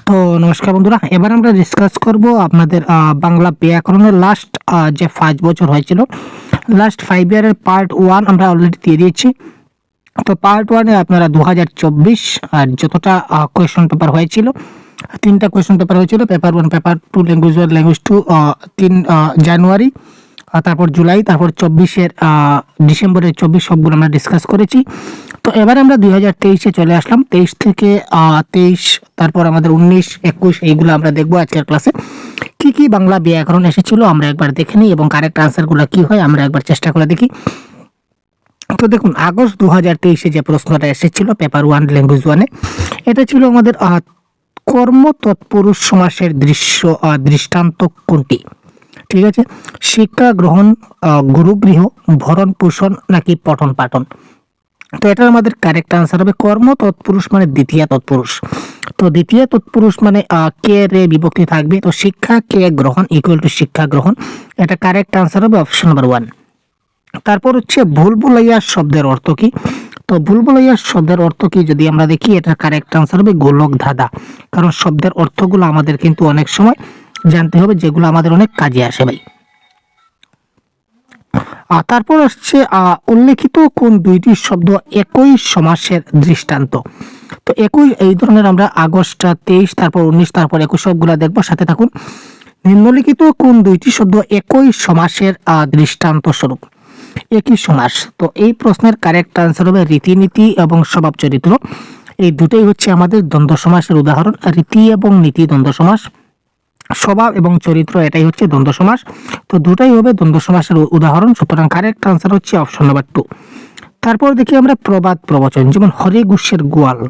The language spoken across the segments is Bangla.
তো নমস্কার বন্ধুরা, এবার আমরা ডিসকাস করব আপনাদের বাংলা ব্যাকরণের লাস্ট যে 5 বছর হয়েছিল, লাস্ট 5 ইয়ারের পার্ট 1 আমরা অলরেডি দিয়ে দিয়েছি। তো পার্ট 1 এ আপনারা 2024 আর যতটা কোয়েশ্চন পেপার হয়েছিল, 3টা কোয়েশ্চন পেপার হয়েছিল, পেপার 1, পেপার 2 ল্যাঙ্গুয়েজ 1, ল্যাঙ্গুয়েজ 2 3 জানুয়ারি, তারপর জুলাই, তারপর 24-এর ডিসেম্বরের 24 সবগুলো আমরা ডিসকাস করেছি। তো এবার আমরা 2023-এ চলে আসলাম। 23 থেকে 23, তারপর আমাদের 19, 21 এইগুলো আমরা দেখবো আজকের ক্লাসে। কি কি বাংলা ব্যাকরণ এসেছিল আমরা একবার দেখে নিই এবং কারেক্ট আনসারগুলো কি হয় আমরা একবার চেষ্টা করে দেখি। তো দেখুন, আগস্ট 2023-এ যে প্রশ্নটা এসেছিল পেপার 1 ল্যাঙ্গুয়েজ 1-এ, এটা ছিল আমাদের কর্ম তৎপুরুষ সমাসের দৃষ্টান্ত কোনটি? ঠিক আছে, শিক্ষা গ্রহণ, গুরুগৃহ, ভরণ পোষণ নাকি পঠন পাঠন? তো এটা আমাদের কারেক্ট আনসার হবে কর্ম তৎপুরুষ মানে দ্বিতীয় তৎপুরুষ। তো দ্বিতীয় তৎপুরুষ মানে কে রে বিভক্তি থাকবে, তো শিক্ষা কে গ্রহণ ইকুয়াল টু শিক্ষা গ্রহণ। এটা কারেক্ট আনসার হবে অপশন নাম্বার 1। তারপর হচ্ছে ভুলভুলাইয়া শব্দের অর্থ কি? তো ভুলভুলাইয়া শব্দের অর্থ কি যদি আমরা দেখি, এটা কারেক্ট আনসার হবে গোলক ধাঁধা। কারণ শব্দের অর্থগুলো আমাদের কিন্তু অনেক সময় জানতে হবে, যেগুলো আমাদের অনেক কাজে আসে ভাই। তারপর আসছে উল্লেখিত কোন দুইটি শব্দ একই সমাসের দৃষ্টান্ত? তো একই এই ধরনের আমরা আগস্ট 23, তারপর 19, তারপর 21 সবগুলা দেখবো, সাথে থাকুন। নিম্নলিখিত কোন দুইটি শব্দ একই সমাসের দৃষ্টান্ত স্বরূপ? একই সমাস। তো এই প্রশ্নের কারেক্ট আনসার হবে রীতিনীতি এবং স্বভাব চরিত্র। এই দুটোই হচ্ছে আমাদের দ্বন্দ্ব সমাসের উদাহরণ। রীতি এবং নীতি দ্বন্দ্ব সমাস, স্বভাব এবং চরিত্র এটাই হচ্ছে দ্বন্দ্ব সমাস। তো দুটাই হবে দ্বন্দ্ব সমাসের উদাহরণ। সুতরাং কারেক্ট আনসার হচ্ছে অপশন নাম্বার 2। তারপর দেখি আমরা প্রবাদ প্রবচন, যেমন হরিগুষ্যের গোয়াল।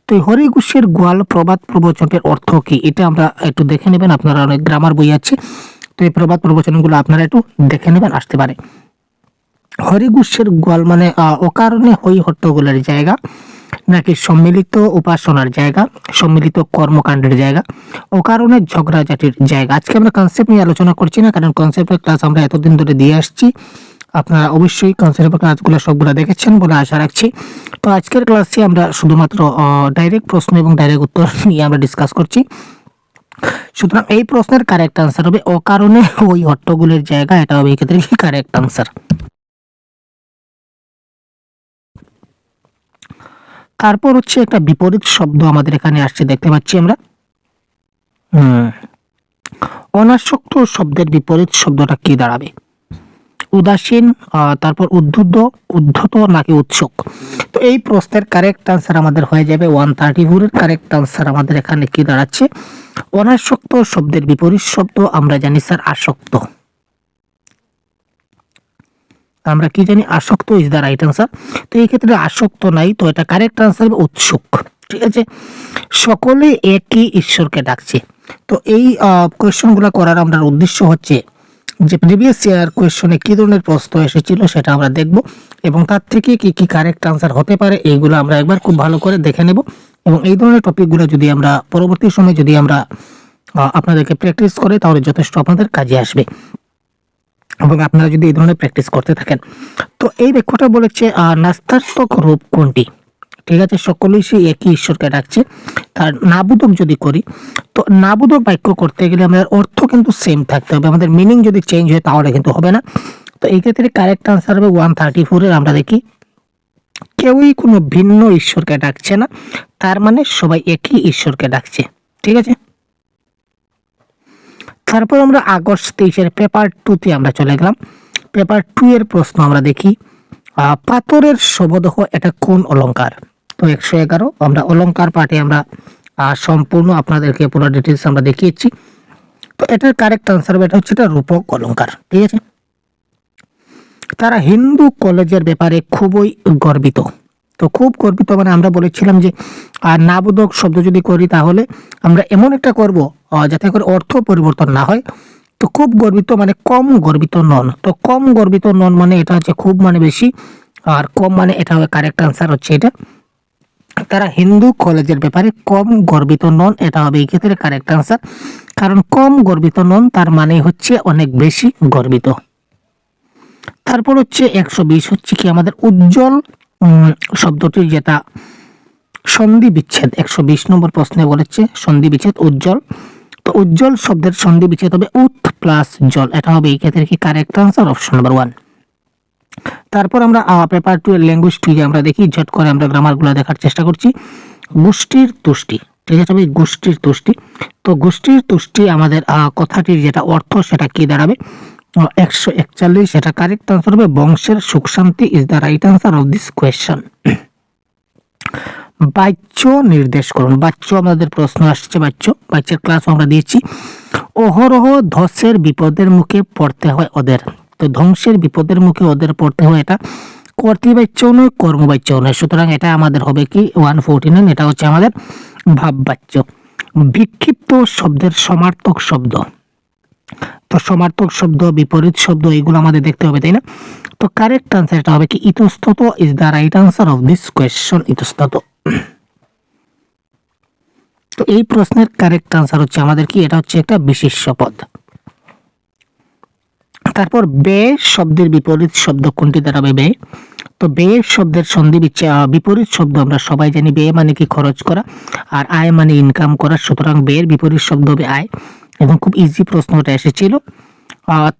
তো এই হরিগুষ্যের গোয়াল প্রবাদ প্রবচনের অর্থ কি এটা আমরা একটু দেখে নেবেন। আপনারা অনেক গ্রামার বই আছে, তো এই প্রবাদ প্রবচনগুলো আপনারা একটু দেখে নেবেন, আসতে পারে। হরিগুষ্যের গোয়াল মানে অকারণে হই হট্টগোলের জায়গা, নাকি সম্মিলিত উপাসনার জায়গা, সম্মিলিত কর্মকাণ্ডের জায়গা, অকারণে ঝগড়াঝাটির জায়গা। আজকে আমরা কনসেপ্ট নিয়ে আলোচনা করছি না, কারণ কনসেপ্টের ক্লাস আমরা এতদিন ধরে দিয়ে আসছি। আপনারা অবশ্যই কনসেপ্টের ক্লাসগুলো সবগুলো দেখেছেন বলে আশা রাখছি। তো আজকের ক্লাসে আমরা শুধুমাত্র ডাইরেক্ট প্রশ্ন এবং ডাইরেক্ট উত্তর নিয়ে আমরা ডিসকাস করছি। সুতরাং এই প্রশ্নের কারেক্ট আনসার হবে অকারণে ওই হট্টগোলের জায়গা, এটা হবে এই ক্ষেত্রে কারেক্ট আনসার। তারপর হচ্ছে একটা বিপরীত শব্দ আমাদের এখানে আসছে, দেখতে পাচ্ছি আমরা। অনাসক্ত শব্দের বিপরীত শব্দটা কি দাঁড়াবে? উদাসীন, তারপর উদ্ধত নাকি উৎসুক? তো এই প্রশ্নের কারেক্ট আনসার আমাদের হয়ে যাবে 134 এর কারেক্ট আনসার আমাদের এখানে কি দাঁড়াচ্ছে? অনাসক্ত শব্দের বিপরীত শব্দ আমরা জানি স্যার আসক্ত। আমরা কি জানি? আসক্ত ইজ দ্য রাইট আনসার। তো এই ক্ষেত্রে আসক্ত নাই, তো এটা কারেক্ট আনসার হবে উৎসুক। ঠিক আছে, সকলে একই ঈশ্বরকে ডাকছে। তো এই কোয়েশ্চনগুলো করার আমাদের উদ্দেশ্য হচ্ছে যে প্রিভিয়াস ইয়ার কোয়েশ্চনে কি ধরনের প্রশ্ন এসেছিল সেটা আমরা দেখব, এবং তার থেকে কি কি কারেক্ট আনসার হতে পারে এইগুলো আমরা একবার খুব ভালো করে দেখে নেব। এবং এই ধরনের টপিকগুলো যদি আমরা পরবর্তী সময় যদি আমরা আপনাদেরকে প্র্যাকটিস করে, তাহলে যথেষ্ট আপনাদের কাজে আসবে এবং আপনারা যদি এই ধরনের প্র্যাকটিস করতে থাকেন। তো এই বাক্যটা বলেছে নাস্তাত্মক রূপ কোনটি? ঠিক আছে, সকলেই সেই একই ঈশ্বরকে ডাকছে। তার নাবোধক যদি করি, তো নাবোধক বাক্য করতে গেলে আমাদের অর্থ কিন্তু সেম থাকতে হবে, আমাদের মিনিং যদি চেঞ্জ হয় তাহলে কিন্তু হবে না। তো এই ক্ষেত্রে কারেক্ট আনসার হবে 134 এর। আমরা দেখি, কেউই কোনো ভিন্ন ঈশ্বরকে ডাকছে না, তার মানে সবাই একই ঈশ্বরকে ডাকছে। ঠিক আছে, তারপর আমরা আগস্ট 23-এর পেপার 2-তে আমরা চলে গেলাম। পেপার 2 এর প্রশ্ন আমরা দেখি, পাথরের শবদহ এটা কোন অলংকার? তো 111 আমরা অলংকার পাঠে আমরা সম্পূর্ণ আপনাদেরকে পুরো ডিটেলস আমরা দেখিয়েছি। তো এটার কারেক্ট আনসার হবে, এটা হচ্ছে এটা রূপক অলংকার। ঠিক আছে, তারা হিন্দু কলেজের ব্যাপারে খুবই গর্বিত। তো খুব গর্বিত মানে আমরা বলেছিলাম যে নাবোধক শব্দ যদি করি তাহলে আমরা এমন একটা করব যাতে করে অর্থ পরিবর্তন না হয়। তো খুব গর্বিত মানে কম গর্বিত নন। তো কম গর্বিত নন মানে এটা হচ্ছে খুব মানে বেশি, আর কম মানে এটা হবে কারেক্ট আনসার হচ্ছে এটা। তারা হিন্দু কলেজের ব্যাপারে কম গর্বিত নন, এটা হবে এই ক্ষেত্রে কারেক্ট আনসার। কারণ কম গর্বিত নন তার মানে হচ্ছে অনেক বেশি গর্বিত। তারপর হচ্ছে 120 হচ্ছে কি আমাদের উজ্জ্বল শব্দটির যেটা সন্ধি বিচ্ছেদ 120 নম্বর প্রশ্নে বলেছে সন্ধি বিচ্ছেদ উজ্জ্বল। তো উজ্জ্বল শব্দের সন্ধি বিচ্ছেদ হবে উৎ প্লাস জল, এটা হবে এই ক্ষেত্রে কি কারেক্ট আনসার অপশন নাম্বার 1। তারপর আমরা পেপার 2 এর ল্যাঙ্গুয়েজ 2 আমরা দেখি, ঝট করে আমরা গ্রামারগুলো দেখার চেষ্টা করছি। গোষ্ঠীর তুষ্টি, ঠিক আছে, গোষ্ঠীর তুষ্টি। তো গোষ্ঠীর তুষ্টি আমাদের কথাটির যেটা অর্থ সেটা কি দাঁড়াবে 141, এটা কারেক্ট আনসার হবে বংশের সুখ শান্তি is the right answer of this question. বাচ্য নির্দেশ করুন, বাচ্য আমাদের প্রশ্ন আসছে, বাচ্চার ক্লাস আমরা দিয়েছি। অহরহ ধ্বংসের বিপদের মুখে পড়তে হয় ওদের, তো ধ্বংসের বিপদের মুখে ওদের পড়তে হয়, এটা কর্তৃবাচ্য নয় কর্মবাচ্য নয়, সুতরাং এটা আমাদের হবে কি 149, এটা হচ্ছে আমাদের ভাববাচ্য। বিক্ষিপ্ত শব্দের সমার্থক শব্দ, তো সমার্থক শব্দ বিপরীত শব্দ এগুলো আমাদের দেখতে হবে, তাই না? তো কারেক্ট আনসার এটা হবে কি ইতস্তত is the right answer of this question, ইতস্তত। তো এই প্রশ্নের কারেক্ট আনসার হচ্ছে আমাদের কি, এটা হচ্ছে একটা বিশেষ্য পদ। তারপর বে শব্দের বিপরীত শব্দ কোনটি দাঁড়াবে? বে। তো বে শব্দের সন্ধি বিপরীত শব্দ আমরা সবাই জানি, বে মানে কি খরচ করা, আর আয় মানে ইনকাম করা, সুতরাং বের বিপরীত শব্দ হবে আয়, এবং খুব ইজি প্রশ্নটা এসেছিল।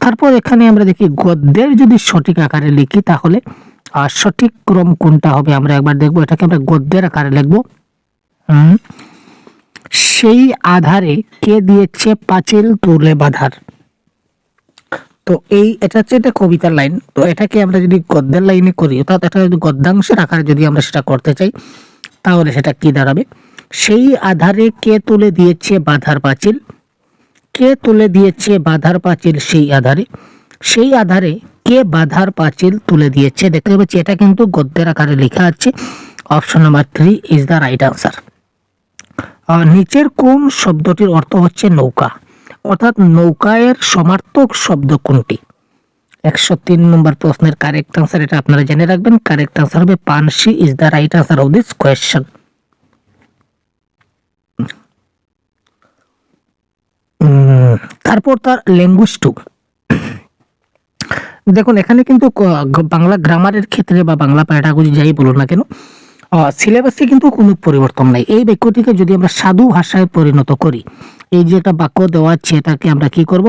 তারপর এখানে আমরা দেখি গদ্যের যদি সঠিক আকারে লিখি তাহলে সঠিক ক্রম কোনটা হবে আমরা একবার দেখবো, এটাকে আমরা গদ্যের আকারে লিখবো। সেই আধারে কে দিয়েছে পাঁচিল তুলে বাঁধার, তো এটা হচ্ছে এটা কবিতার লাইন, তো এটাকে আমরা যদি গদ্যের লাইনে করি অর্থাৎ এটা যদি গদ্যাংশের আকারে যদি আমরা সেটা করতে চাই তাহলে সেটা কি দাঁড়াবে? সেই আধারে কে তুলে দিয়েছে বাঁধার পাঁচিল, কে তুলে দিয়েছে বাঁধার পাঁচিল সেই আধারে কে বাঁধার পাঁচিল তুলে দিয়েছে, দেখতে পাচ্ছি এটা কিন্তু গদ্যের আকারে লেখা আছে, option number 3 is the right answer. নিচের কোন শব্দটির অর্থ হচ্ছে নৌকা, অর্থাৎ নৌকায়ের সমার্থক শব্দ কোনটি? 103 নম্বর প্রশ্নের কারেক্ট আনসার, এটা আপনারা জেনে রাখবেন, কারেক্ট আনসার হবে পানসি is the right answer of this question. তারপর তার ল্যাঙ্গুয়েজ 2, দেখুন এখানে কিন্তু বাংলা গ্রামারের ক্ষেত্রে বা বাংলা প্যাটাগজি যাই বলুন না কেন সিলেবাসে কিন্তু কোনো পরিবর্তন নাই। এই বাক্যটিকে যদি আমরা সাধু ভাষায় পরিণত করি, এই যে একটা বাক্য দেওয়া আছে এটাকে আমরা কি করব,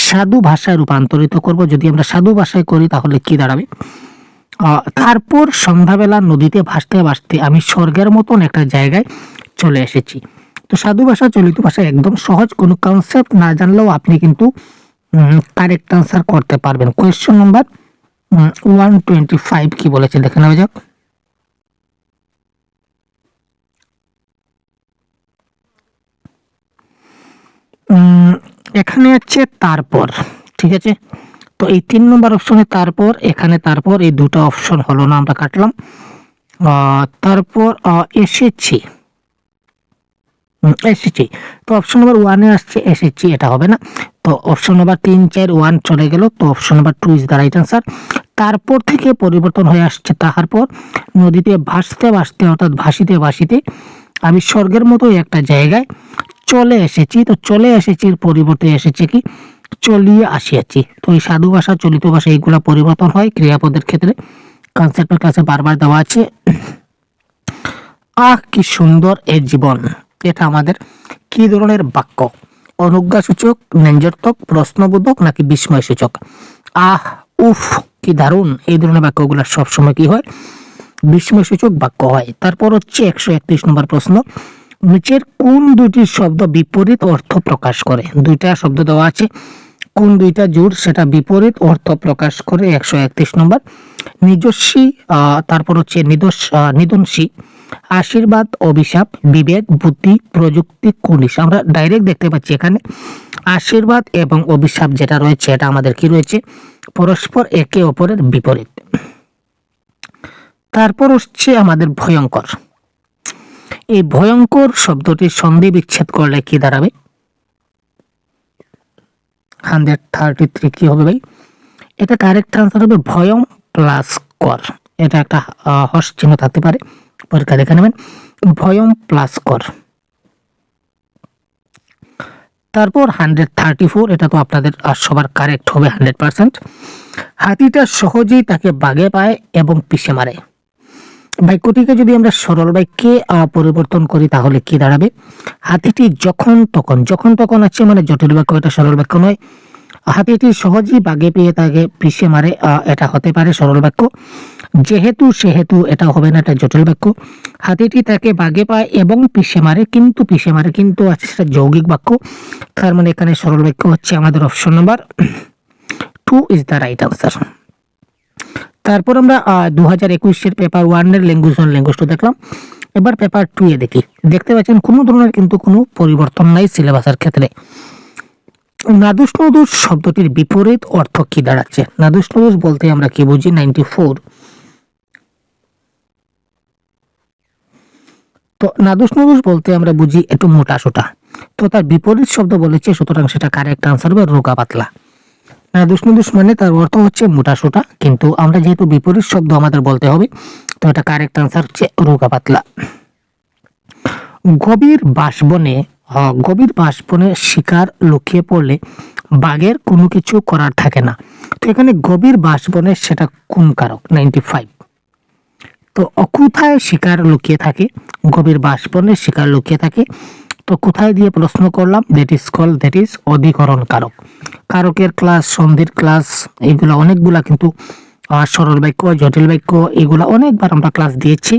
সাধু ভাষায় রূপান্তরিত করব। যদি আমরা সাধু ভাষায় করি তাহলে কি দাঁড়াবে? তারপর সন্ধ্যাবেলা নদীতে ভাসতে ভাসতে আমি স্বর্গের মতন একটা জায়গায় চলে এসেছি। তো সাধু ভাষা চলিত ভাষা একদম সহজ, কোনো কনসেপ্ট না জানলেও আপনি কিন্তু কারেক্ট আনসার করতে পারবেন। কোয়েশ্চন নাম্বার 125 কি বলেছে দেখে নেওয়া যাক। এখানে আছে তারপর, ঠিক আছে, তো এই 3 নম্বর অপশনে তারপর, এখানে তারপর, এই দুটো অপশন হলো না, আমরা কাটলাম। তারপর এসেছি, তো অপশন নাম্বার 1 আসছে এসেছি, এটা হবে না। তো অপশন নাম্বার 3, 4, 1 চলে গেল, তো option number 2 is the right answer. তারপর থেকে পরিবর্তন হয়ে আসছে তাহার পর, নদীতে ভাসতে ভাসতে অর্থাৎ ভাসিতে ভাসিতে আমি স্বর্গের মতো একটা জায়গায় চলে এসেছি। তো চলে এসেছির পরিবর্তে এসেছে কি চলিয়ে আসিয়াছি। তো এই সাধু ভাষা চলিত ভাষা এইগুলা পরিবর্তন হয় ক্রিয়াপদের ক্ষেত্রে, কনসেপ্টের কাছে বারবার দেওয়া আছে। আহ কি সুন্দর এ জীবন, এটা আমাদের কি ধরনের বাক্য? অনুজ্ঞাসূচক, ব্যঞ্জনার্থক, প্রশ্নবোধক নাকি বিস্ময়সূচক? আহ উফ কি দারুণ, এই ধরনের বাক্যগুলো সবসময় কি হয়, বিস্ময়সূচক বাক্য হয়। তারপর হচ্ছে 131 নম্বর প্রশ্ন, নিচের কোন দুটি শব্দ বিপরীত অর্থ প্রকাশ করে? দুইটা শব্দ দেওয়া আছে, কোন দুইটা জোড় সেটা বিপরীত অর্থ প্রকাশ করে? 131 নম্বর। নিজস্বী, তারপর হচ্ছে নিদনসী, আশীর্বাদ, অভিশাপ, বিবেক, বুদ্ধি, প্রযুক্তি, কুনিশ। আমরা ডাইরেক্ট দেখতে পাচ্ছি এখানে আশীর্বাদ এবং অভিশাপ যেটা রয়েছে এটা আমাদের কি রয়েছে, পরস্পর একে অপরের বিপরীত। তারপর হচ্ছে আমাদের ভয়ঙ্কর, এই ভয়ঙ্কর শব্দটির সন্ধি বিচ্ছেদ করলে কি দাঁড়াবে? 133 কি হবে ভাই? এটা কারেক্ট আনসার হবে ভয়ম প্লাস কর, এটা একটা হর্ষ চিহ্ন থাকতে পারে, পরীক্ষা দেখে নেবেন, ভয়ম প্লাস কর। তারপর 134, এটা তো আপনাদের সবার কারেক্ট হবে 100%। হাতিটা সহজেই তাকে বাগে পায় এবং পিষে মারে। বাক্যটিকে যদি আমরা সরল বাক্যে পরিবর্তন করি তাহলে কি দাঁড়াবে? হাতিটি যখন তখন, যখন তখন আছে মানে জটিল বাক্য, এটা সরল বাক্য নয়। হাতিটি সহজেই বাগে পেয়ে তাকে পিষে মারে, এটা হতে পারে সরল বাক্য। যেহেতু সেহেতু এটা হবে না, এটা জটিল বাক্য। হাতিটি তাকে বাগে পায় এবং পিষে মারে, কিন্তু পিষে মারে কিন্তু আছে সেটা যৌগিক বাক্য। তার মানে এখানে সরল বাক্য হচ্ছে আমাদের option number 2 is the right answer. তারপর আমরা 2021 পেপার 1 এর ল্যাঙ্গুয়েজ 1 ল্যাঙ্গুয়েজ 2 দেখলাম। এবার পেপার 2 এ দেখি। দেখতে পাচ্ছেন কোনো ধরনের কিন্তু কোনো পরিবর্তন নাই সিলেবাসের ক্ষেত্রে। নাদুস নুদুস শব্দটির বিপরীত অর্থ কি দাঁড়াচ্ছে? নাদুস নুদুস বলতে আমরা কি বুঝি? 94। তো নাদুস নুদুস বলতে আমরা বুঝি একটু মোটা সোটা। তো তার বিপরীত শব্দ বলেছে, সুতরাং সেটা কারেক্ট আনসার হবে রোগা পাতলা। নাদুস নুদুস মানে তার অর্থ হচ্ছে মোটা সোটা, কিন্তু আমরা যেহেতু বিপরীত শব্দ আমাদের বলতে হবে, তো এটা কারেক্ট আনসার হচ্ছে রোগা পাতলা। গভীর বাঁশবনে, গভীর বাঁশবনে শিকার লুকিয়ে পড়লে বাঘের কোনো কিছু করার থাকে না। তো এখানে গভীর বাঁশবনে সেটা কোন কারক? 95। তো কোথায় শিকার লুকিয়ে থাকে? গভীর বাঁশবনে শিকার লুকিয়ে থাকে। তো কোথায় দিয়ে প্রশ্ন করলাম? দ্যাট ইজ অধিকরণ কারক। কারকের ক্লাস, সন্ধির ক্লাস, এগুলা অনেকগুলা কিন্তু সরল বাক্য, জটিল বাক্য, এগুলা অনেকবার আমরা ক্লাস দিয়েছি।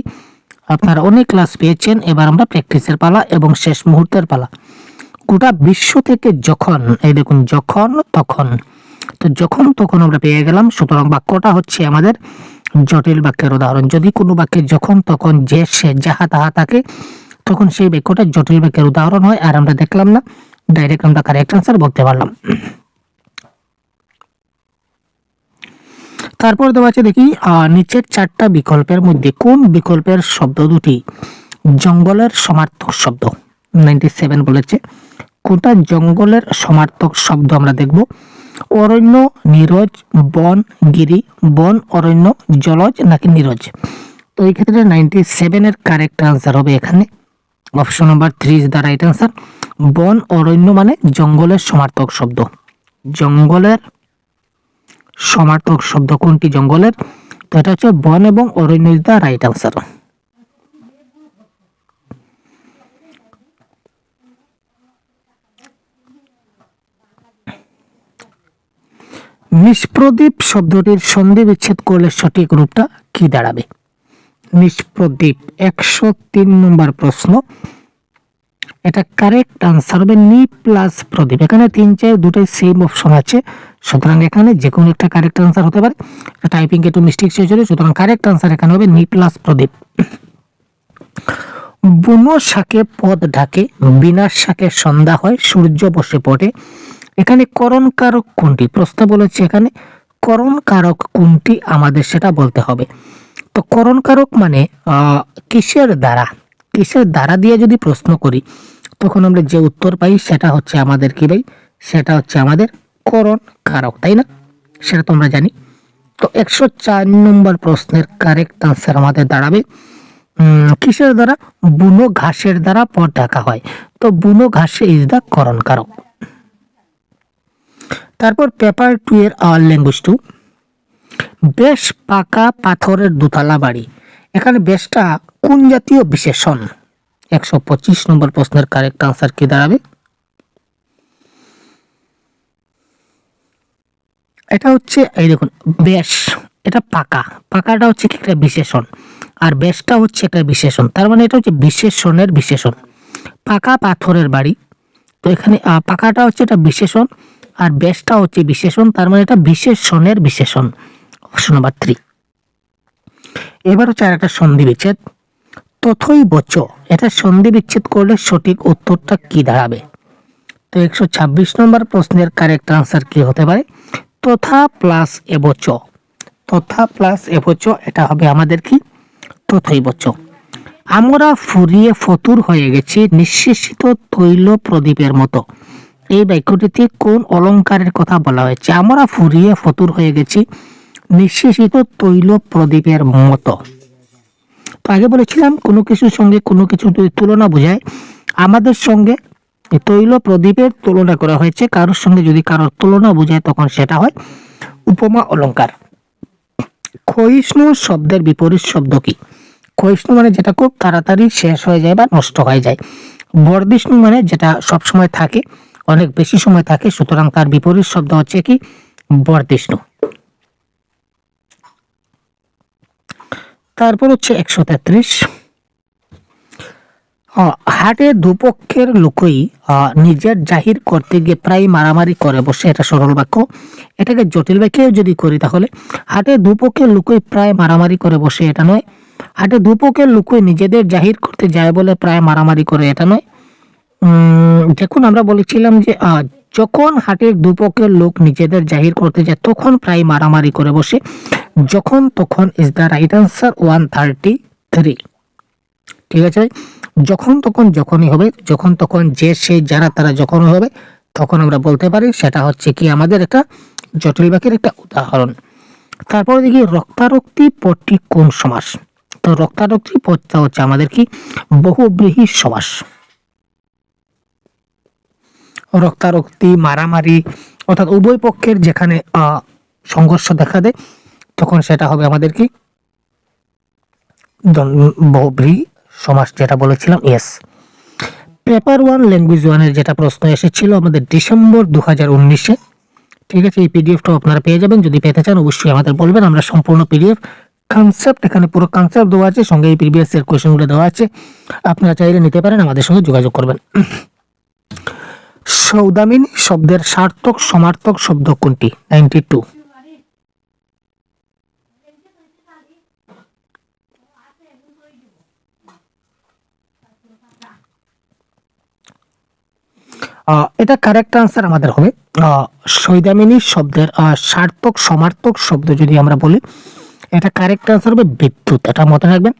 আপনারা অনেক ক্লাস পেয়েছেন। এবার আমরা প্র্যাকটিসের পালা এবং শেষ মুহূর্তের পালা। গোটা বিশ্ব থেকে যখন, এই দেখুন যখন তখন, তো যখন তখন আমরা পেয়ে গেলাম। সুতরাং বাক্যটা হচ্ছে আমাদের জটিল বাক্যের উদাহরণ। যদি কোনো বাক্যে যখন তখন যে সে যাহা তাহা থাকে, তখন সেই বাক্যটা জটিল বাক্যের উদাহরণ হয়। আর আমরা দেখলাম না, ডাইরেক্ট আমরা কারেক্ট আনসার বলতে পারলাম। তারপর দেওয়া আছে দেখি, নিচের 4টা বিকল্পের মধ্যে কোন বিকল্পের শব্দ দুটি জঙ্গলের সমার্থক শব্দ? 97 বলেছে। কোনটা জঙ্গলের সমার্থক শব্দ আমরা দেখব? অরণ্য, নীরজ, বন, গিরি, বন, অরণ্য, জলজ নাকি নীরজ? তো এই ক্ষেত্রে 97 এর কারেক্ট আনসার হবে এখানে option number 3 is the right answer. বন, অরণ্য মানে জঙ্গলের সমার্থক শব্দ। জঙ্গলের সমার্থক শব্দ কোনটি জঙ্গলের? তো এটা হচ্ছে বন এবং অরণ্য ইজ দ্য রাইট আনসার। নিষ্প্রদীপ শব্দটির সন্ধি বিচ্ছেদ করলে সঠিক রূপটা কি দাঁড়াবে? নিষ্প্রদীপ 103 নম্বর প্রশ্ন। এটা কারেক্ট আনসার হবে নি প্লাস প্রদীপ। এখানে 3, 4 দুটোই সেম অপশন আছে, সুতরাং এখানে যে কোনো একটা কারেক্ট আনসার হতে পারে। টাইপিং একটু মিস্টেক হয়েছিল, সুতরাং কারেক্ট আনসার এখানে হবে নি প্লাস প্রদীপ। বুনো শাকে পদ ঢাকে, বিনাশ শাকে সন্ধ্যা হয়, সূর্য বসে পড়ে। এখানে করণ কারক কোনটি? প্রশ্ন বলেছে এখানে করণ কারক কোনটি, আমাদের সেটা বলতে হবে। তো করণ কারক মানে কিসের দ্বারা, কিসের দ্বারা দিয়ে যদি প্রশ্ন করি, তখন আমরা যে উত্তর পাই সেটা হচ্ছে আমাদের কি ভাই? সেটা হচ্ছে আমাদের করণ কারক, তাই না? সেটা তো আমরা জানি। তো 104 নম্বর প্রশ্নের কারেক্ট আনসার আমাদের দাঁড়াবে কিসের দ্বারা? বুনো ঘাসের দ্বারা পথ ঢাকা হয়। তো বুনো ঘাসে ইজ দা করণ কারক। তারপর পেপার 2 এর ল্যাঙ্গুয়েজ 2, বেশ পাকা পাথরের দোতলা বাড়ি। এখানে বেশটা কোন জাতীয় বিশেষণ? 125 নম্বর প্রশ্নের কারেক্ট আনসার কি দাঁড়াবে? এটা হচ্ছে এই দেখুন বেশ, এটা পাকা, পাকাটা হচ্ছে একটা বিশেষণ, আর বেশটা হচ্ছে একটা বিশেষণ। তার মানে এটা হচ্ছে বিশেষণের বিশেষণ। পাকা পাথরের বাড়ি, তো এখানে পাকাটা হচ্ছে একটা বিশেষণ আর বেশটা হচ্ছে বিশেষণ, তার মানে এটা বিশেষণের বিশেষণ। Option number 3। এবার হচ্ছে আরেকটা সন্ধি বিচ্ছেদ, তথৈবচ। এটা সন্ধি বিচ্ছেদ করলে সঠিক উত্তরটা কি দাঁড়াবে? তো 126 নম্বর প্রশ্নের কারেক্ট আনসার কি হতে পারে? তথা প্লাস এবচ। তথা প্লাস এবচ, এটা হবে আমাদের কি? তথৈবচ। আমরা ফুরিয়ে ফতুর হয়ে গেছি নিঃশেষিত তৈল প্রদীপের মতো। এই বাক্যটিতে কোন অলংকারের কথা বলা হয়েছে? আমরা ফুরিয়ে ফতুর হয়ে গেছি নিঃশেষিত তৈল প্রদীপের মতো। তো আগে বলেছিলাম কোনো কিছুর সঙ্গে কোনো কিছু তুলনা বোঝায়, আমাদের সঙ্গে তৈল প্রদীপের তুলনা করা হয়েছে। কারোর সঙ্গে যদি কারোর তুলনা বোঝায় তখন সেটা হয় উপমা অলংকার। ক্ষয়িষ্ণু শব্দের বিপরীত শব্দ কি? ক্ষয়িষ্ণু মানে যেটা খুব তাড়াতাড়ি শেষ হয়ে যায় বা নষ্ট হয়ে যায়। বর্ধিষ্ণু মানে যেটা সব সময় থাকে, অনেক বেশি সময় থাকে, সুতরাং তার বিপরীত শব্দ হচ্ছে কি বর্ধিষ্ণু। তারপর হচ্ছে 133, হাটে দুপক্ষের লোকই নিজের জাহির করতে গিয়ে প্রায় মারামারি করে বসে, এটা সরল বাক্য। এটাকে জটিল বাক্যেও যদি করি তাহলে হাটে দুপক্ষের লোকই প্রায় মারামারি করে বসে, এটা নয়। হাটে দুপক্ষের লোকই নিজেদের জাহির করতে যায় বলে প্রায় মারামারি করে, এটা নয়। দেখুন আমরা বলেছিলাম যে যখন হাটের দুপক্ষের লোক নিজেদের জাহির করতে যায় তখন প্রায় মারামারি করে বসে। যখন তখন ইজ দ্য রাইট আনসার 133। ঠিক আছে, যখন তখন যখনই হবে, যখন তখন যে সে যারা তারা যখনই হবে, তখন আমরা বলতে পারি সেটা হচ্ছে কি আমাদের একটা জটিল বাক্যের একটা উদাহরণ। তারপরে দেখি রক্তারক্তি পদটি কোন সমাস। তো রক্তারক্তি পদটা হচ্ছে আমাদের কি বহুব্রীহি সমাস। রক্তারক্তি মারামারি অর্থাৎ উভয় পক্ষের যেখানে সংঘর্ষ দেখা দেয় তখন সেটা হবে আমাদের কি বহুব্রীহি সমাস, যেটা বলেছিলাম। ইয়েস, পেপার 1 ল্যাঙ্গুয়েজ 1-এর যেটা প্রশ্ন এসেছিল আমাদের ডিসেম্বর 2019-এ। ঠিক আছে, এই পিডিএফটা আপনারা পেয়ে যাবেন। যদি পেতে চান অবশ্যই আমাদের বলবেন, আমরা সম্পূর্ণ পিডিএফ কনসেপ্ট, এখানে পুরো কনসেপ্ট দেওয়া আছে, সঙ্গে এই প্রিভিয়াস এর কোয়েশ্চেনগুলো দেওয়া আছে, আপনারা চাইলে নিতে পারেন, আমাদের সঙ্গে যোগাযোগ করবেন। সৌদামিনী শব্দের সার্থক সমার্থক শব্দ কোনটি? 92। এটা কারেক্ট আনসার আমাদের হবে সৌদামিনী শব্দের সার্থক সমার্থক শব্দ যদি আমরা বলি, এটা কারেক্ট আনসার হবে বিদ্যুৎ। এটা মনে রাখবেন,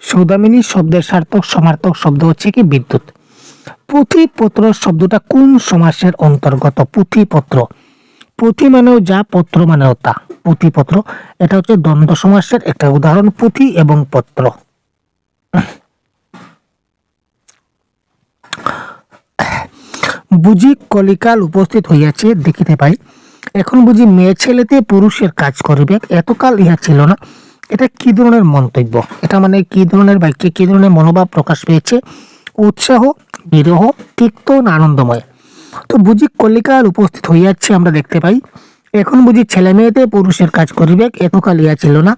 সৌদামিনী শব্দের সার্থক সমার্থক শব্দ হচ্ছে কি বিদ্যুৎ। পুঁথিপত্র শব্দটা কোন সমাসের অন্তর্গত? পুঁথিপত্র, পুঁথি মানেও যা, পত্র মানেও তা। পুঁথিপত্র এটা হচ্ছে দ্বন্দ্ব সমাসের একটা উদাহরণ, পুঁথি এবং পত্র। বুঝি কলিকাল উপস্থিত হইয়াছে দেখিতে পাই, এখন বুঝি মেয়ে ছেলেতে পুরুষের কাজ করিবে, এতকাল ইহা ছিল না। এটা কি ধরনের মন্তব্য? এটা মানে কি ধরনের বাক্যে কি ধরনের মনোভাব প্রকাশ পেয়েছে? উৎসাহ, বিরহ, তিক্ত না আনন্দময়? তো বুঝি কলিকাল উপস্থিত হইয়াছে আমরা দেখতে পাই, এখন বুঝি ছেলে মেয়েতে পুরুষের কাজ করিবে, এতকাল ইহা ছিল না,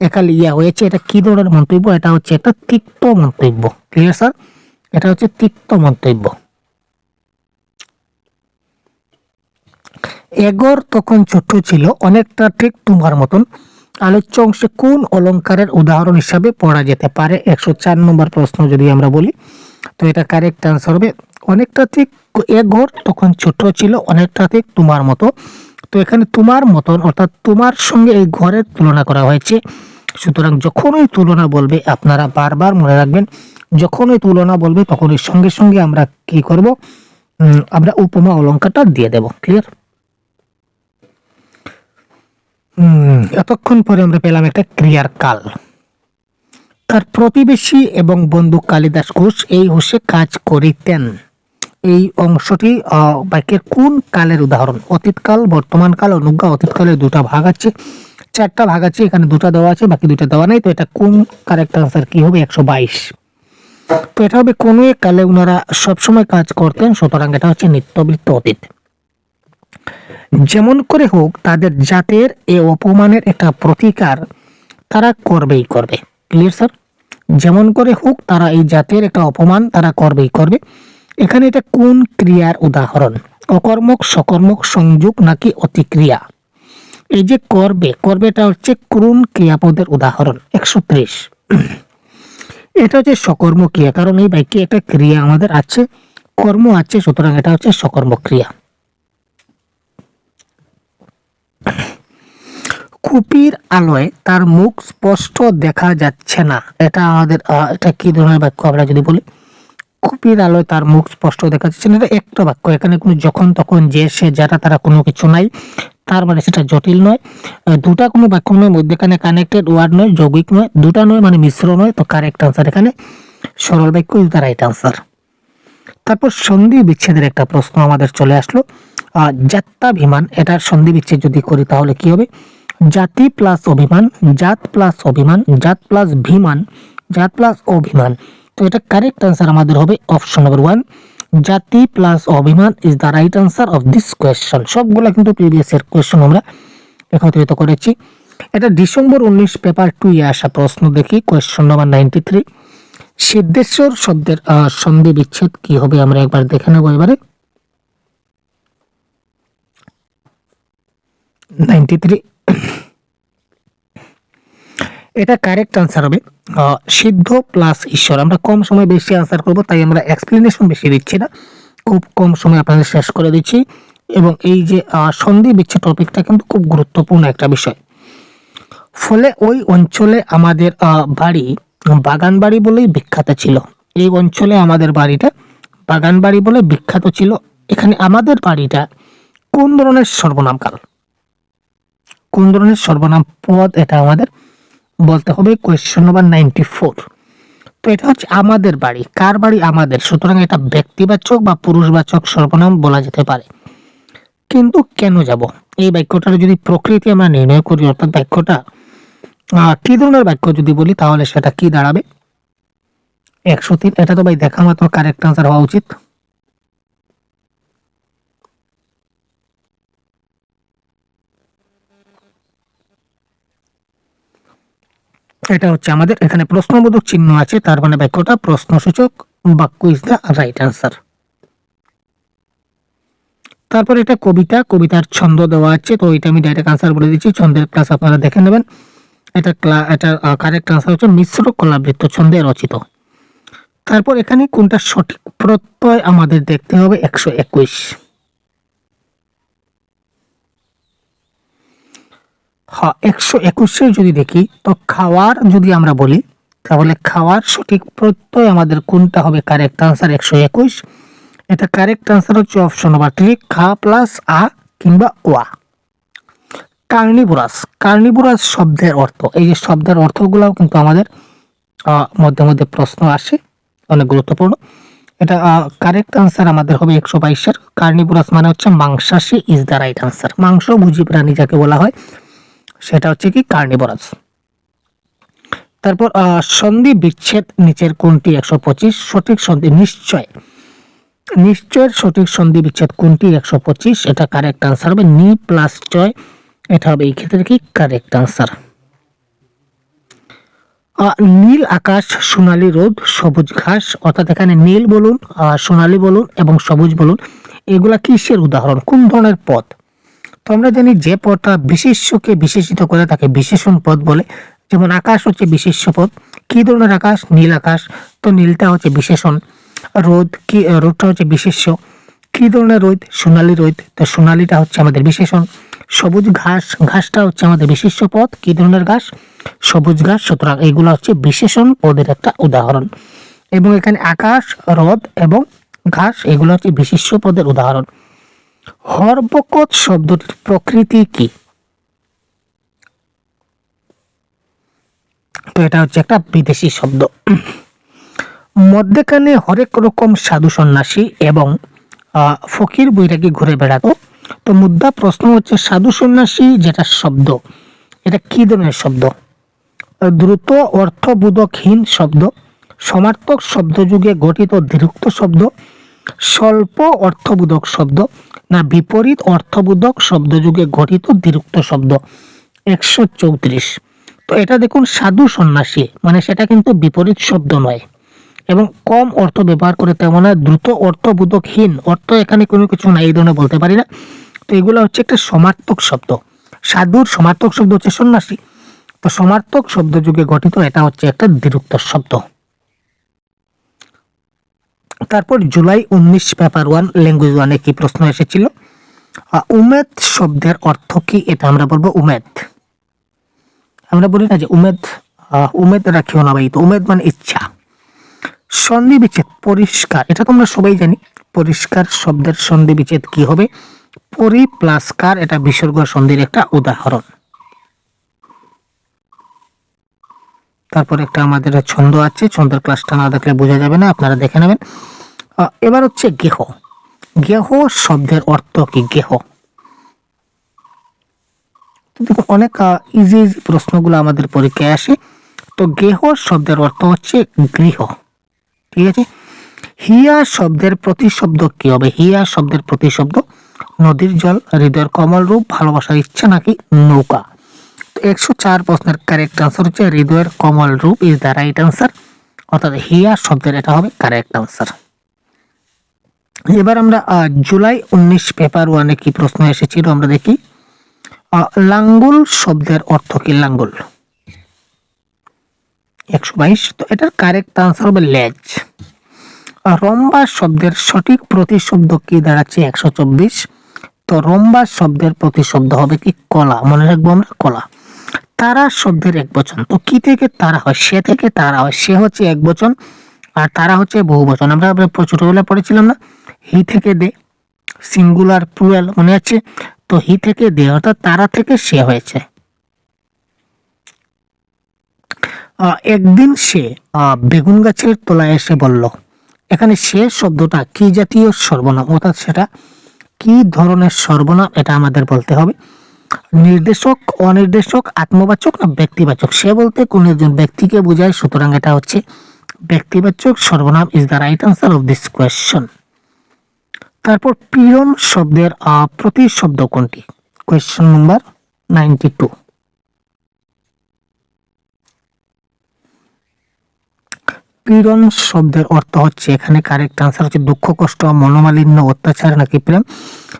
একাল ইয়া হয়েছে। এটা কি ধরনের মন্তব্য? এটা হচ্ছে একটা তিক্ত মন্তব্য। Clear sir? এটা হচ্ছে তিক্ত মন্তব্য। এগর তখন ছোট ছিল, অনেকটা ঠিক তোমার মতন, আলোচ্য অংশে কোন অলংকারের উদাহরণ হিসাবে পড়া যেতে পারে? 104 নম্বর প্রশ্ন যদি আমরা বলি, তো এটা কারেক্ট আনসার হবে অনেকটা ঠিক। এগর তখন ছোট ছিল, অনেকটা ঠিক তোমার মতো। তো এখানে তোমার মতন অর্থাৎ তোমার সঙ্গে এই ঘরের তুলনা করা হয়েছে, সুতরাং যখনই তুলনা বলবে আপনারা বারবার মনে রাখবেন, যখনই তুলনা বলবে তখনই সঙ্গে সঙ্গে আমরা কি করব? আমরা উপমা অলংকারটা দিয়ে দেব। ক্লিয়ার? এতক্ষণ পরে আমরা পেলাম একটা ক্রিয়ার কাল। তার প্রতিবেশী এবং বন্ধু কালিদাস ঘোষ এই হোসে কাজ করিতেন। এই অংশটি বাক্যের কোন কালের উদাহরণ? অতীতকাল, বর্তমান কাল, অনুজ্ঞা। অতীতকালের দুটা ভাগ আছে, চারটা ভাগ আছে, এখানে দুটা দেওয়া আছে, বাকি দুটা দেওয়া নেই। তো এটা কোন কারেক্ট আনসার কি হবে? 122। তো এটা হবে কোন এক কালে ওনারা সবসময় কাজ করতেন, সুতরাং এটা হচ্ছে নিত্যবৃত্ত অতীত। যেমন করে হোক তাদের জাতের এ অপমানের একটা প্রতিকার তারা করবেই করবে। Clear sir? যেমন করে হোক তারা এই জাতের একটা অপমান তারা করবেই করবে। এখানে এটা কোন ক্রিয়ার উদাহরণ? অকর্মক, সকর্মক, সংযোগ নাকি অতিক্রিয়া? এই যে করবে, করবেটা হচ্ছে কোন ক্রিয়াপদের উদাহরণ? 130। এটা হচ্ছে সকর্ম ক্রিয়া, কারণ এই বাক্যে একটা ক্রিয়া আমাদের আছে, কর্ম আছে, সুতরাং এটা হচ্ছে সকর্ম ক্রিয়া। কুপির আলোয় তার মুখ স্পষ্ট দেখা যাচ্ছে না, এটা আমাদের এটা কি ধরনের বাক্য আমরা যদি বলি? কুপির আলোয় তার মুখ স্পষ্ট দেখা যাচ্ছে না, এটা একটা বাক্য। এখানে কোনো যখন তখন যে সে যারা তারা কোনো কিছু নাই, তার মানে সেটা জটিল নয়। দুটা কোনো বাক্য নয়, মধ্যেখানে কানেক্টেড ওয়ার্ড নয়, যৌগিক নয়, দুটা নয় মানে মিশ্র নয়। তো কারেক্ট আনসার এখানে সরল বাক্য ইজ দ্য রাইট আনসার। তারপর সন্ধি বিচ্ছেদের একটা প্রশ্ন আমাদের চলে আসলো। জাত্যাভিমান, এটার সন্ধি বিচ্ছেদ যদি করি তাহলে কি হবে? জাতি প্লাস অভিমান, জাত প্লাস অভিমান, জাত প্লাস ভিমান, জাত প্লাস অভিমান। তো এটা কারেক্ট আনসার আমাদের হবে অপশন নাম্বার 1, জাতি প্লাস অভিমান is the right answer of this question. সবগুলা কিন্তু প্রিভিয়াস এর কোয়েশ্চন আমরা একত্রিত করেছি। এটা ডিসেম্বর 19 পেপার 2 এ আসা প্রশ্ন। দেখি কোয়েশ্চন নাম্বার 93, সিদ্ধেশ্বর শব্দের সন্ধি বিচ্ছেদ কি হবে আমরা একবার দেখে নেব এবারে। 93, এটা কারেক্ট আনসার হবে সিদ্ধ প্লাস ঈশ্বর। আমরা কম সময় বেশি আনসার করব, তাই আমরা এক্সপ্লেনেশন বেশি দিচ্ছি না, খুব কম সময় আপনাদের শেষ করে দিচ্ছি। এবং এই যে সন্ধি বিচ্ছেদ টপিকটা কিন্তু খুব গুরুত্বপূর্ণ একটা বিষয়। ফলে ওই অঞ্চলে আমাদের বাড়ি বাগান বাড়ি বলেই বিখ্যাত ছিল। এই অঞ্চলে আমাদের বাড়িটা বাগান বাড়ি বলে বিখ্যাত ছিল। এখানে আমাদের বাড়িটা কোন ধরনের সর্বনাম কাল, কোন ধরনের সর্বনাম পদ, এটা আমাদের বলতে হবে। কোয়েশ্চন নাম্বার 94, তো এটা হচ্ছে আমাদের বাড়ি। কার বাড়ি? আমাদের। সুতরাং এটা ব্যক্তিবাচক বা পুরুষবাচক সর্বনাম বলা যেতে পারে। কিন্তু কেন যাব, এই বাক্যটার যদি প্রকৃতি আমরা নির্ণয় করি, অর্থাৎ বাক্যটা কি ধরনের বাক্য যদি বলি, তাহলে সেটা কি দাঁড়াবে? 103, এটা তো ভাই দেখা মাত্র কারেক্ট আনসার হওয়া উচিত। এটা হচ্ছে আমাদের, এখানে প্রশ্নবোধক চিহ্ন আছে, তার মানে বাক্যটা প্রশ্নসূচক বাক্য ইজ দ্য রাইট আনসার। তারপর এটা কবিতা, কবিতার ছন্দ দেওয়া আছে, তো এটা আমি ডাইরেক্ট আনসার বলে দিচ্ছি, ছন্দের ক্লাস আপনারা দেখে নেবেন। এটা কারেক্ট আনসার হচ্ছে মিশ্র কলাবৃত্ত ছন্দে রচিত। তারপর এখানে কোনটা সঠিক প্রত্যয় আমাদের দেখতে হবে। 121, হ্যাঁ 121 যদি দেখি, তো খাওয়ার যদি আমরা বলি, তাহলে খাওয়ার সঠিক প্রত্যয় আমাদের কোনটা হবে? Correct answer 121। এটা কারেক্ট আনসার হচ্ছে অপশন নাম্বার 3, খা প্লাস আ কিংবা ওয়া। কার্নিভোরাস, কার্নিভোরাস শব্দের অর্থ, এই যে শব্দের অর্থগুলোও কিন্তু আমাদের মধ্যে মধ্যে প্রশ্ন আসে, অনেক গুরুত্বপূর্ণ। এটা কারেক্ট আনসার আমাদের হবে 122-এর। কার্নিভোরাস মানে হচ্ছে মাংসাশী ইজ দ্য রাইট আনসার। মাংসভোজী প্রাণী যাকে বলা হয় সেটা হচ্ছে কি কার্নিভোরাস। তারপর সন্ধি বিচ্ছেদ নিচের কোনটি? 125, সঠিক সন্ধি নিশ্চয়, নিশ্চয়ের সঠিক সন্ধি বিচ্ছেদ কোনটি? 125, এটা কারেক্ট আনসার হবে নি প্লাস চয়, এটা হবে এই ক্ষেত্রে কি কারেক্ট আনসার। নীল আকাশ, সোনালী রোদ, সবুজ ঘাস, অর্থাৎ এখানে নীল বলুন, সোনালী বলুন এবং সবুজ বলুন, এগুলা কিসের উদাহরণ, কোন ধরনের পদ? তো আমরা জানি যে পদটা বিশেষ্যকে বিশেষিত করে তাকে বিশেষণ পদ বলে। যেমন আকাশ হচ্ছে বিশেষ্য পদ। কি ধরনের আকাশ? নীল আকাশ, তো নীলটা হচ্ছে বিশেষণ। রোদ, কি রোদটা হচ্ছে বিশেষ্য। কি ধরনের রোদ? সোনালী রোদ, তো সোনালীটা হচ্ছে আমাদের বিশেষণ। সবুজ ঘাস, ঘাসটা হচ্ছে আমাদের বিশেষ্য পদ। কি ধরনের ঘাস? সবুজ ঘাস। সুতরাং এইগুলো হচ্ছে বিশেষণ পদের একটা উদাহরণ। এবং এখানে আকাশ, রোদ এবং ঘাস এগুলো হচ্ছে বিশেষ্য পদের উদাহরণ। হরবকত শব্দটির প্রকৃতি কি? তো এটা হচ্ছে একটা বিদেশি শব্দ। মধ্যেখানে হরেক রকম সাধু সন্ন্যাসী এবং ফকির বৈরাগী ঘুরে বেড়াতো। তো মুদ্রা প্রশ্ন হচ্ছে সাধু সন্ন্যাসী যেটা শব্দ, এটা কি ধরনের শব্দ? দ্রুত অর্থবোধকহীন শব্দ, সমার্থক শব্দযুগে গঠিত দ্বিরুক্ত শব্দ, স্বল্প অর্থবোধক শব্দ, না বিপরীত অর্থবোধক শব্দযুগে গঠিত দ্বিরুক্ত শব্দ? 134, তো এটা দেখুন সাধু সন্ন্যাসী মানে সেটা কিন্তু বিপরীত শব্দ নয় এবং কম অর্থ ব্যবহার করে, তেমন দ্রুত অর্থবোধকহীন, অর্থ এখানে কোনো কিছু নাই, এই ধরনের বলতে পারি না। তো এগুলো হচ্ছে একটা সমার্থক শব্দ। সাধুর সমার্থক শব্দ হচ্ছে সন্ন্যাসী, তো সমার্থক শব্দ যুগে গঠিত, এটা হচ্ছে একটা দ্বিরুক্ত শব্দ। তারপর জুলাই 19 পেপার 1 ল্যাঙ্গুয়েজ 1-এ কি প্রশ্ন এসেছিল? উমেদ শব্দের অর্থ কি? এটা আমরা বলবো উমেদ। আমরা বলি না যে উমেদ, উমেদ রাখিও না ভাই, তো উমেদ মানে ইচ্ছা। সন্ধি বিচ্ছেদ পরিষ্কার, এটা তোমরা সবাই জানি। পরিষ্কার শব্দের সন্ধি বিচ্ছেদ কি হবে? পরি প্লাস কার, এটা বিসর্গ সন্ধির একটা উদাহরণ। তারপর একটা আমাদের ছন্দ আছে, ছন্দের ক্লাসটা না দেখলে বোঝা যাবে না, আপনারা দেখে নেবেন। এবার হচ্ছে গেহ, গেহ শব্দের অর্থ কি? গেহ, দেখুন অনেক ইজি ইজি প্রশ্নগুলো আমাদের পরীক্ষায় আসে। তো গেহ শব্দের অর্থ হচ্ছে গৃহ, ঠিক আছে। হিয়া শব্দের প্রতিশব্দ কি হবে? হিয়া শব্দের প্রতিশব্দ নদীর জল, হৃদয়ের কমল রূপ, ভালোবাসার ইচ্ছা নাকি নৌকা। তো 104 প্রশ্নের কারেক্ট আনসার হচ্ছে হৃদয়ের কমল রূপ ইজ দ্য রাইট আনসার, অর্থাৎ হিয়া শব্দের এটা হবে কারেক্ট আনসার। এবার আমরা জুলাই 19 পেপার 1-এ কি প্রশ্ন এসেছিল আমরা দেখি। লাঙ্গল শব্দের অর্থ কি? লাঙ্গল 122, তো এটার কারেক্ট আনসার হবে লেজ। রম্বা শব্দের সঠিক প্রতিশব্দ কি দাঁড়াচ্ছে? 124, তো রম্বা শব্দের প্রতিশব্দ হবে কি? কলা, মনে রাখবো আমরা কলা। তারা শব্দের একবচন, তো কি থেকে তারা হয়? সে থেকে তারা হয়। সে হচ্ছে একবচন আর তারা হচ্ছে বহুবচন। আমরা ছোটবেলায় পড়েছিলাম না, হি থেকে দে, সিঙ্গুলার প্লুরাল, মনে আছে? তো হি থেকে দে অর্থাৎ তারা থেকে সে হয়েছে। একদিন সে বেগুন গাছের তলায় এসে বলল, এখানে সে শব্দটা কি জাতীয় সর্বনাম, অর্থাৎ সেটা কি ধরনের সর্বনাম এটা আমাদের বলতে হবে। নির্দেশক, অনির্দেশক, আত্মবাচক না ব্যক্তিবাচক? সে বলতে কোন একজন ব্যক্তিকে বোঝায়, সুতরাং এটা হচ্ছে ব্যক্তিবাচক সর্বনাম is the right answer of this question. তারপর পীড়ন শব্দের প্রতিশব্দ কোনটি? Question number 92। পীড়ন শব্দের অর্থ হচ্ছে, এখানে কারেক্ট আনসার হচ্ছে দুঃখ, কষ্ট, মনোমালিন্য, অত্যাচার নাকি প্রেম।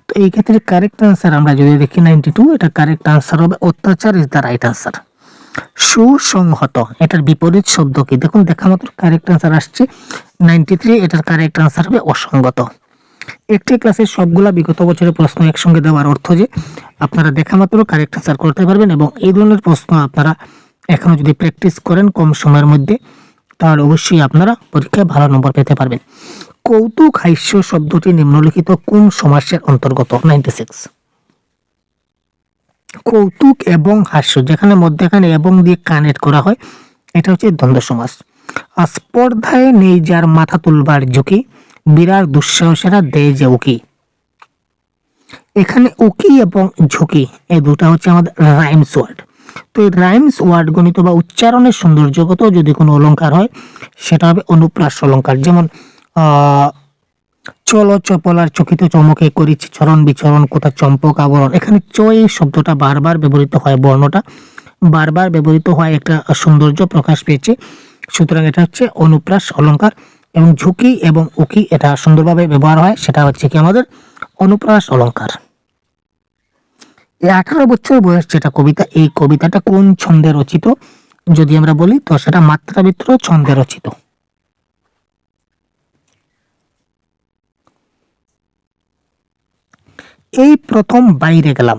তো এই ক্ষেত্রে কারেক্ট আনসার আমরা যদি দেখি 92, এটা কারেক্ট আনসার হবে অত্যাচার ইজ দ্য রাইট আনসার। সুসংহত এটার বিপরীত শব্দ কি? দেখুন দেখা মাত্র কারেক্ট আনসার আসছে 93, এটার কারেক্ট আনসার হবে অসঙ্গত। একটি ক্লাসের সবগুলা বিগত বছরের প্রশ্ন একসঙ্গে দেওয়ার অর্থ যে আপনারা দেখা মাত্র কারেক্ট আনসার করতে পারবেন, এবং এই ধরনের প্রশ্ন আপনারা এখনো যদি প্র্যাকটিস করেন কম সময়ের মধ্যে, তাহলে অবশ্যই আপনারা পরীক্ষায় ভালো নম্বর পেতে পারবেন। কৌতুক হাস্য শব্দটি নিম্নলিখিত কোন সমাসের অন্তর্গত? 96। কৌতুক এবং হাস্য, যেখানে মধ্যখানে এবং দিয়ে কানেক্ট করা হয়, এটা হচ্ছে দ্বন্দ্ব সমাস। স্পর্ধায় নেই যার মাথা তুলবার ঝুঁকি, বিরাট দুঃসাহসেরা দেয় যে উকি। এখানে উকি এবং ঝুঁকি এই দুটা হচ্ছে আমাদের রাইমস ওয়ার্ড। তো এই রাইমস ওয়ার্ড গণিত বা উচ্চারণের সৌন্দর্যগত যদি কোনো অলংকার হয়, সেটা হবে অনুপ্রাস অলংকার। যেমন চলো চপলার চকিত চমকে করিছি চরণ বিচরণ কোথা চম্পক আবরণ, এখানে চ এই শব্দটা বারবার ব্যবহৃত হয়, বর্ণটা বারবার ব্যবহৃত হয়, একটা সৌন্দর্য প্রকাশ পেয়েছে, সুতরাং এটা হচ্ছে অনুপ্রাস অলংকার। এবং ঝুঁকি এবং উকি এটা সুন্দরভাবে ব্যবহার হয়, সেটা হচ্ছে কি আমাদের অনুপ্রাস অলংকার। এই 18 বছর বয়স যেটা কবিতা, এই কবিতাটা কোন ছন্দে রচিত? যদি আমরা বলি তো সেটা মাত্রাবৃত্ত ছন্দে রচিত। এই প্রথম বাইরে গেলাম,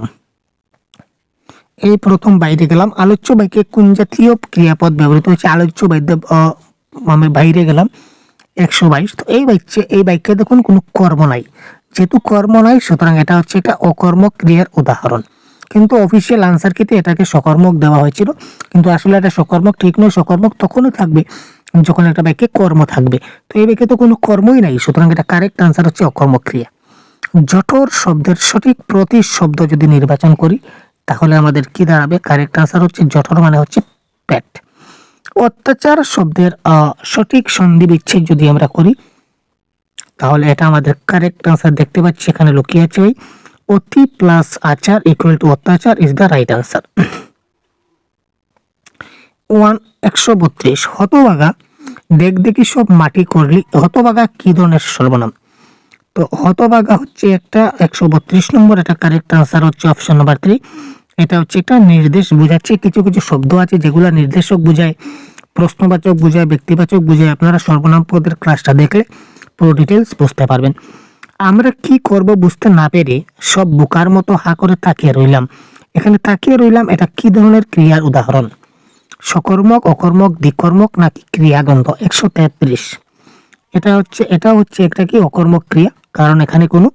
এই প্রথম বাইরে গেলাম আলোচ্য বাক্যে কোন জাতীয় ক্রিয়াপদ ব্যবহৃত হয়েছে? আলোচ্য আমি বাইরে গেলাম 122। তো এই বাক্যে দেখুন কোনো কর্ম নাই, যেহেতু কর্ম নাই সুতরাং এটা হচ্ছে একটা অকর্মক ক্রিয়ার উদাহরণ। কিন্তু অফিসিয়াল আনসার কিতে এটাকে সকর্মক দেওয়া হয়েছিল, কিন্তু আসলে এটা সকর্মক ঠিক নয়। সকর্মক তখনই থাকবে যখন একটা বাক্যে কর্ম থাকবে, তো এই বাক্যে তো কোনো কর্মই নাই, সুতরাং এটা কারেক্ট আনসার হচ্ছে অকর্মক ক্রিয়া। জঠর শব্দের সঠিক প্রতিশব্দ যদি নির্বাচন করি, তাহলে আমাদের কি দাঁড়াবে? কারেক্ট আনসার হচ্ছে জঠর মানে হচ্ছে পেট। অত্যাচার শব্দের সঠিক সন্ধি বিচ্ছেদ যদি আমরা করি, তাহলে এটা আমাদের কারেক্ট আনসার দেখতে পাচ্ছি এখানে লুকিয়ে আছে, ওই অতি প্লাস আচার ইকুয়াল টু অত্যাচার ইজ দ্য রাইট আনসার। 132 হতভাগা দেখ দেখি সব মাটি করলি, হতভাগা কি ধরনের সর্বনাম? তো হতভাগা হচ্ছে একটা 132 নম্বর, এটা কারেক্ট আনসার হচ্ছে অপশন নাম্বার 3। এটা হচ্ছে একটা নির্দেশ বোঝাচ্ছে, কিছু কিছু শব্দ আছে যেগুলো নির্দেশক বোঝায়, প্রশ্নবাচক বোঝায়, ব্যক্তিবাচক বোঝায়। আপনারা সর্বনাম পদের ক্লাসটা দেখলে পুরো ডিটেলস বুঝতে পারবেন। আমরা কি করব বুঝতে না পেরে সব বোকার মতো হা করে তাকিয়ে রইলাম, এখানে তাকিয়ে রইলাম এটা কি ধরনের ক্রিয়ার উদাহরণ? সকর্মক, অকর্মক, দ্বিকর্মক নাকি ক্রিয়াগন্ধ? 133। এটা হচ্ছে একটা কি অকর্মক ক্রিয়া, কারণ এখানে কোনো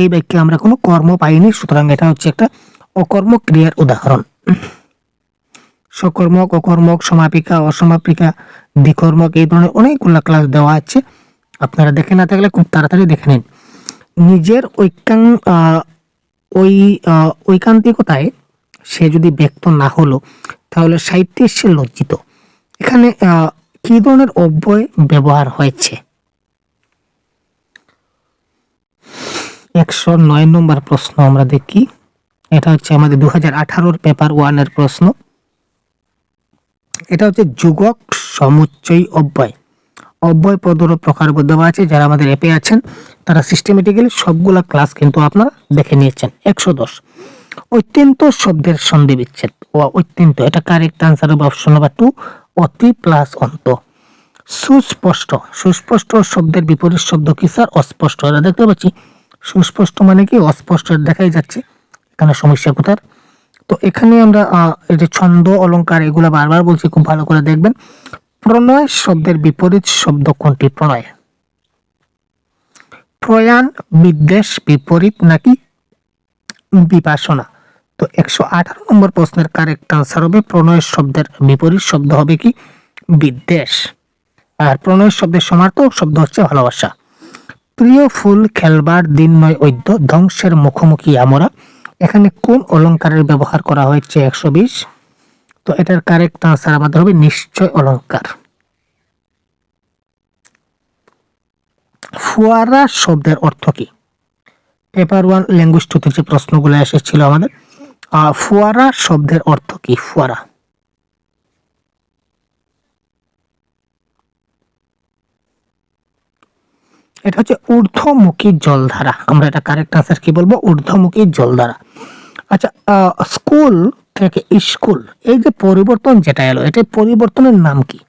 এই বাক্যে আমরা কোনো কর্ম পাইনি, সুতরাং এটা হচ্ছে একটা অকর্মক ক্রিয়ার উদাহরণ। সকর্মক, অকর্মক, সমাপিকা, অসমাপিকা, দ্বিকর্মক, এই ধরনের অনেকগুলো ক্লাস দেওয়া আছে, আপনারা দেখে না থাকলে খুব তাড়াতাড়ি দেখে নিন। নিজের ঐকান্তিকতায় সে যদি ব্যক্ত না হলো, তাহলে সাহিত্যে সে লজ্জিত, এখানে কি ধরনের অব্যয় ব্যবহার হয়েছে? 109 নম্বর প্রশ্ন আমরা দেখি। এটা হচ্ছে আমাদের 2018 পেপার 1 এর প্রশ্ন। এটা হচ্ছে যুগক সমুচ্চয় অব্যয়। অব্যয় পদেরও প্রকারভেদ দেওয়া আছে। যারা আমাদের অ্যাপে আছেন তারা সিস্টেমেটিক্যালি সবগুলা ক্লাস কিন্তু আপনারা দেখে নিয়েছেন। 110 অত্যন্ত শব্দের সন্ধি বিচ্ছেদ। ও অত্যন্ত, এটা কারেক্ট আনসার হবে অপশন নাম্বার 2, অতি প্লাস অন্ত। সুস্পষ্ট, সুস্পষ্ট শব্দের বিপরীত শব্দ কি স্যার? অস্পষ্ট। এটা দেখতে পাচ্ছি সুস্পষ্ট মানে কি? অস্পষ্ট দেখাই যাচ্ছে। এখানে সমস্যা কোথায়? তো এখানে আমরা এই যে ছন্দ অলংকার এগুলো বারবার বলছি, খুব ভালো করে দেখবেন। প্রণয় শব্দের বিপরীত শব্দ কোনটি? প্রণয়। প্রয়াণ বিদ্বেষ বিপরীত নাকি বিপাশনা? তো 118 নম্বর প্রশ্নের কারেক্ট আনসার হবে প্রণয় শব্দের বিপরীত শব্দ হবে কি? বিদ্বেষ। আর প্রণয় শব্দের সমার্থক শব্দ হচ্ছে ভালোবাসা। প্রিয় ফুল খেলবার দিন নয় অদ্য, ধ্বংসের মুখোমুখি আমরা। এখানে কোন অলংকারের ব্যবহার করা হয়েছে? 120। তো এটার কারেক্ট আনসার আমাদের হবে নিশ্চয় অলংকার। ফুয়ারা শব্দের অর্থ কি? পেপার 1 ল্যাঙ্গুয়েজ 2 যে প্রশ্নগুলো এসেছিল আমাদের, ফুয়ারা শব্দের অর্থ কি? ফুয়ারা। এটা হচ্ছে ঊর্ধ্বমুখী জলধারা। আমরা এটা কারেক্ট আনসার কি বলবো? ঊর্ধ্বমুখী জলধারা। আচ্ছা, স্কুল থেকে স্কুল, এই যে পরিবর্তন যেটা এলো, এটা পরিবর্তনের নাম কি?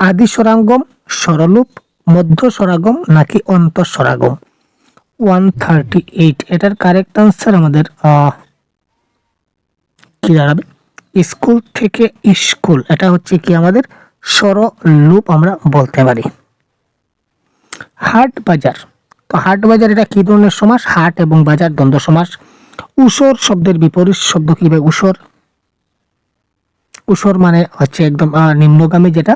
আদি স্বরাঙ্গম, স্বরলুপ, মধ্য স্বরাগম নাকি অন্ত স্বরাগম? 138। এটার কারেক্ট আনসার আমাদের কি দাঁড়াবে? স্কুল থেকে স্কুল, এটা হচ্ছে কি আমাদের স্বরলুপ আমরা বলতে পারি। হাট বাজার, তো হাট বাজার এটা কি ধরনের সমাস? হাট এবং বাজার দ্বন্দ্ব সমাস। উসর শব্দের বিপরীত শব্দ কি ভাই? উসর। উসর মানে হচ্ছে একদম নিম্নগামী যেটা,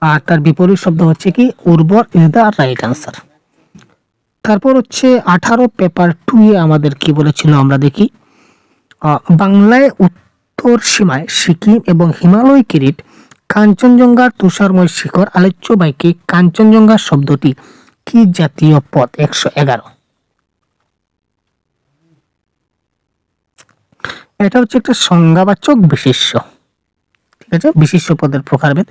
আর তার বিপরীত শব্দ হচ্ছে কি? উর্বর। Is the right answer. তারপর হচ্ছে 18 পেপার 2 এ আমাদের কি বলেছিল আমরা দেখি। বাংলায় উত্তর সীমায় সিকিম এবং হিমালয় কিরিট, কাঞ্চনজঙ্ঘার তুষারময় শিখর, আলোচ্য বাক্যে কাঞ্চনজঙ্ঘা শব্দটি কি জাতীয় পদ? 111। এটা হচ্ছে একটা সংজ্ঞাবাচক বিশেষ্য। ঠিক আছে, বিশেষ্য পদের প্রকারভেদ।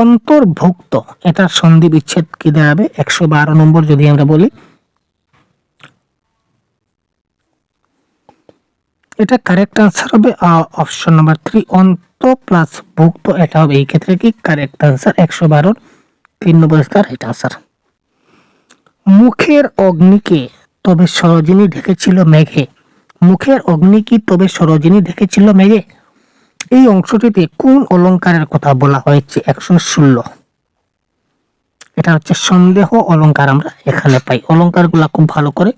অন্তর্ভুক্ত, এটা সন্ধি বিচ্ছেদ কি দাঁড়াবে? 112 নম্বর যদি আমরা বলি। এটা কারেক্ট আনসার হবে অপশন নাম্বার 3, অন্ত প্লাস ভুক্ত। এটা হবে এই ক্ষেত্রে কি কারেক্ট আনসার? 112 3 নম্বর রাইট আনসার। মুখের অগ্নিকে তবে সরোজিনী ঢেকেছিল মেঘে। মুখের অগ্নি কি তবে সরোজিনী ঢেকেছিল মেঘে? এই অংশটিতে কোন অলংকারের কথা বলা হয়েছে? 116। এটা হচ্ছে সন্দেহ অলংকার আমরা এখানে পাই। অলংকারগুলো খুব ভালো করে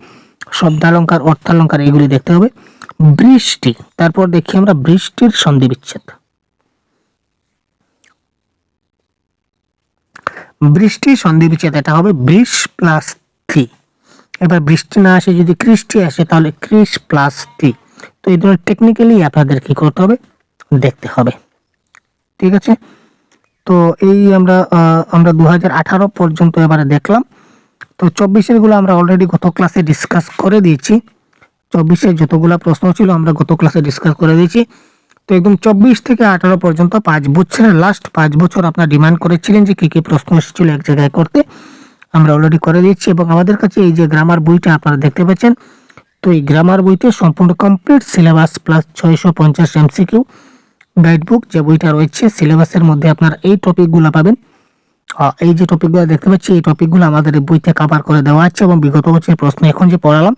শব্দালংকার, অর্থালংকার এগুলি দেখতে হবে। বৃষ্টি, তারপর দেখি আমরা বৃষ্টির সন্ধি বিচ্ছেদ। বৃষ্টি সন্ধি বিচ্ছেদ এটা হবে বৃষ প্লাস 3। এবার বৃষ্টি না আসে, যদি কৃষ্টি আসে তাহলে কৃষ প্লাস 3। তো এই ধরনের টেকনিক্যালি আপনাদের কি করতে হবে? দেখতে হবে। ঠিক আছে, তো এই আমরা 2018 পর্যন্ত এবারে দেখলাম। তো 24-এর গুলো আমরা অলরেডি গত ক্লাসে ডিসকাস করে দিয়েছি। 24-এর যতগুলো প্রশ্ন ছিল আমরা গত ক্লাসে ডিসকাস করে দিয়েছি। তো একদম 24 থেকে 18 পর্যন্ত 5 বছরের লাস্ট 5 বছর আপনারা ডিমান্ড করেছিলেন যে কি কি প্রশ্ন এসেছিল এক জায়গায় করতে, আমরা অলরেডি করে দিচ্ছি। এবং আমাদের কাছে এই যে গ্রামার বইটা আপনারা দেখতে পাচ্ছেন, তো এই গ্রামার বইতে সম্পূর্ণ complete syllabus plus 650 MCQ guide book যে বইটা রয়েছে, সিলেবাসের মধ্যে আপনারা এই টপিকগুলো পাবেন। এই যে টপিকগুলো দেখতে পাচ্ছি, এই টপিকগুলো আমাদের এই বইতে কভার করে দেওয়া আছে এবং বিগত বছরের প্রশ্ন এখন যে পড়ালাম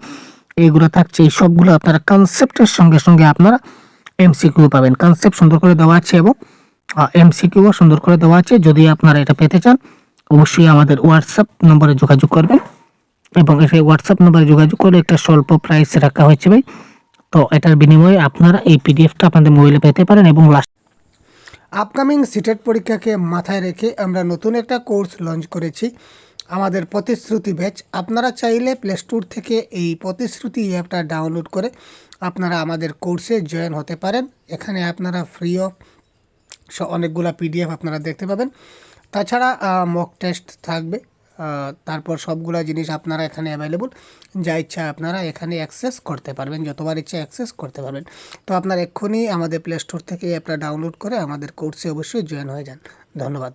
এইগুলো থাকছে। এই সবগুলো আপনারা কনসেপ্টের সঙ্গে সঙ্গে আপনারা এমসিকিউ পাবেন। কনসেপ্ট সুন্দর করে দেওয়া আছে এবং এমসিকিউ সুন্দর করে দেওয়া আছে। যদি আপনারা এটা পেতে চান অবশ্যই আমাদের হোয়াটসঅ্যাপ নম্বরে যোগাযোগ করবেন, এবং এই হোয়াটসঅ্যাপ নম্বরে যোগাযোগ করে একটা স্বল্প প্রাইস রাখা হয়েছে ভাই। তো এটার বিনিময়ে আপনারা এই পিডিএফটা আপনাদের মোবাইলে পেতে পারেন। এবং লাস্ট আপকামিং সিটেট পরীক্ষাকে মাথায় রেখে আমরা নতুন একটা কোর্স লঞ্চ করেছি, আমাদের প্রতিশ্রুতি ব্যাচ। আপনারা চাইলে প্লে স্টোর থেকে এই প্রতিশ্রুতি অ্যাপটা ডাউনলোড করে আপনারা আমাদের কোর্সে জয়েন হতে পারেন। এখানে আপনারা ফ্রি অফ অনেকগুলা পিডিএফ আপনারা দেখতে পাবেন। তাছাড়া মক টেস্ট থাকবে, তারপর সবগুলা জিনিস আপনারা এখানে অ্যাভেলেবল, যা ইচ্ছা আপনারা এখানে অ্যাক্সেস করতে পারবেন, যতবার ইচ্ছা অ্যাক্সেস করতে পারবেন। তো আপনারা এক্ষুনি আমাদের প্লে স্টোর থেকে এই অ্যাপটা ডাউনলোড করে আমাদের কোর্সে অবশ্যই জয়েন হয়ে যান। ধন্যবাদ।